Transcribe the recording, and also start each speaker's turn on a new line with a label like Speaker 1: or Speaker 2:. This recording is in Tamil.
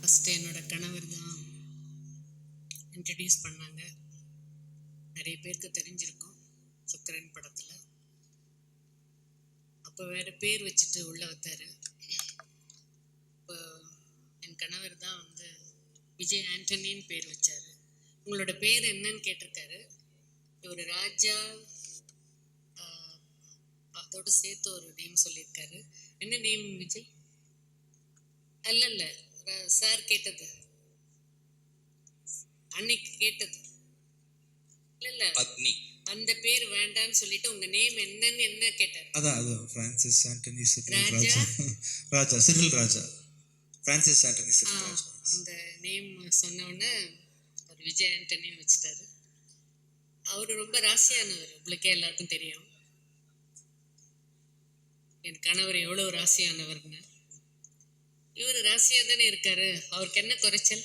Speaker 1: ஃபஸ்ட்டு என்னோட கணவர் தான் இன்ட்ரடியூஸ் பண்ணாங்க. நிறைய பேருக்கு தெரிஞ்சிருக்கும் சுக்கரன் படத்தில். அப்போ வேறு பேர் வச்சுட்டு உள்ளே வந்தார். இப்போ என் கணவர் தான் வந்து விஜய் ஆண்டனின்னு பேர் வச்சார். உங்களோட பேர் என்னன்னு கேட்டிருக்காரு. ஒரு ராஜா அதோடு சேர்த்து ஒரு நேம் சொல்லியிருக்காரு. என்ன நேம் விஜய்? அல்ல சார் கேட்டது, அன்னைக்கு கேட்டது இல்ல அக்னி, அந்த பேர் வேண்டான்னு சொல்லிட்டு உங்க நேம் என்னன்னு என்ன கேட்டார்.
Speaker 2: அதான் பிரான்சிஸ் ஆண்டனி சிறில் ராஜா. ராஜா சிறில் ராஜா, பிரான்சிஸ் ஆண்டனி சிறில் ராஜா.
Speaker 1: அந்த நேம் சொன்ன உடனே ஒரு விஜய் ஆண்டனின்னு வச்சுட்டாரு. அவரு ரொம்ப ராசியானவர், உங்களுக்கே எல்லாருக்கும் தெரியும் என் கணவர் எவ்வளவு ராசியானவர்னு. இவர் ராசியா தானே இருக்காரு, அவருக்கு என்ன குறைச்சல்?